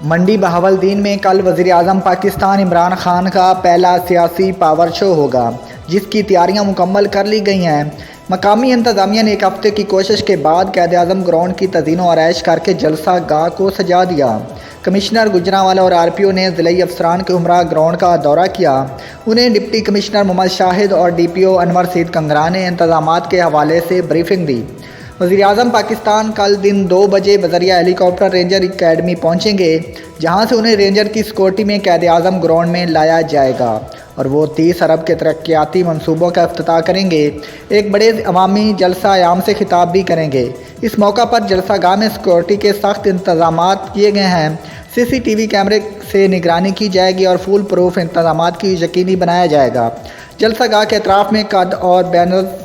मंडी बहावलदीन में कल वज़ीर-ए-आज़म पाकिस्तान इमरान खान का पहला सियासी पावर शो होगा, जिसकी तैयारियां मुकम्मल कर ली गई हैं। मकामी इंतज़ामिया ने एक हफ्ते की कोशिश के बाद क़ायद-ए-आज़म ग्राउंड की तज़ीनो आरइश करके जलसा गाह को सजा दिया। कमिश्नर गुजरांवाला और आरपीओ ने ज़िले अफसरान के हमरा ग्राउंड का दौरा किया। उन्हें डिप्टी कमिश्नर मोहम्मद शाहिद और डीपीओ अनवर सईद कंगरा ने इंतज़ामात के हवाले से ब्रीफिंग दी। वज़ीर-ए-आज़म पाकिस्तान कल दिन 2 बजे बज़रिया हेलीकॉप्टर रेंजर एकेडमी पहुंचेंगे, जहां से उन्हें रेंजर की सिक्योरिटी में क़ायद-ए-आज़म ग्राउंड में लाया जाएगा और वो 30 अरब के तरक्याती मनसूबों का इफ्तिताह करेंगे। एक बड़े अवामी जलसा आयाम से खिताब भी करेंगे। इस मौका पर जलसा गाह में सिक्योरिटी के सख्त इंतज़ामात किए गए हैं। CCTV कैमरे से निगरानी की जाएगी और फुल प्रूफ इंतज़ामात की यकीनी बनाया जाएगा। जलसा गाह के अतराफ़ में कद और बैनर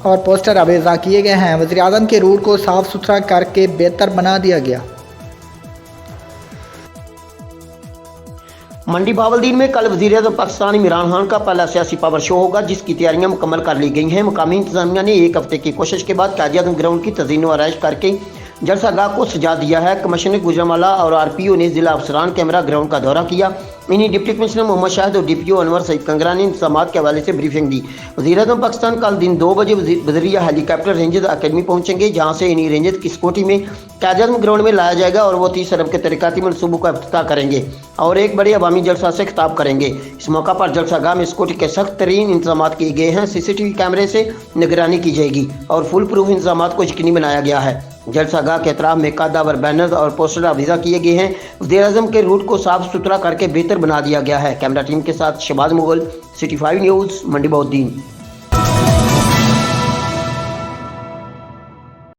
और पोस्टर अवेज़ा किए गए हैं। वज़ीर-ए-आज़म के रूट को साफ़ सुथरा करके बेहतर बना दिया गया। मंडी बहावलदीन में कल वज़ीर-ए-आज़म पाकिस्तान इमरान खान का पहला सियासी पावर शो होगा, जिसकी तैयारियां मुकम्मल कर ली गई हैं। मकामी इंतज़ामिया ने एक हफ्ते की कोशिश के बाद क़ायद-ए-आज़म ग्राउंड की तज़ीनो आरइश करके जलसा गाह को सजा दिया है। कमिश्नर गुजरांवाला और आरपीओ ने ज़िला अफसरान के हमरा ग्राउंड का दौरा किया। इन्हीं डिप्टी कमिश्नर मोहम्मद शाहिद और डीपीओ अनवर सईद कंगरा ने इंतज़ामात के हवाले से ब्रीफिंग दी। वज़ीर-ए-आज़म पाकिस्तान कल दिन 2 बजे बज़रिया हेलीकॉप्टर रेंजर एकेडमी पहुंचेंगे, जहां से इन्हीं रेंजर की सिक्योरिटी में क़ायद-ए-आज़म ग्राउंड में लाया जाएगा और वो 30 अरब के तरक्याती मनसूबों का इफ्तिताह करेंगे और एक बड़े अवामी जलसा से खिताब करेंगे। इस मौका पर जलसा गाह में सिक्योरिटी के सख्त तरीन इंतजाम किए गए हैं। CCTV कैमरे से निगरानी की जाएगी और फुल प्रूफ इंतजाम को यकीनी बनाया गया है। जलसा गाह के अतराफ में कदावर बैनर और पोस्टर अवेज़ा किए गए हैं। वज़ीर-ए-आज़म के रूट को साफ सुथरा करके बेहतर बना दिया गया है। कैमरा टीम के साथ शहबाज मुगल, City 5 न्यूज़, मंडी बहावलदीन।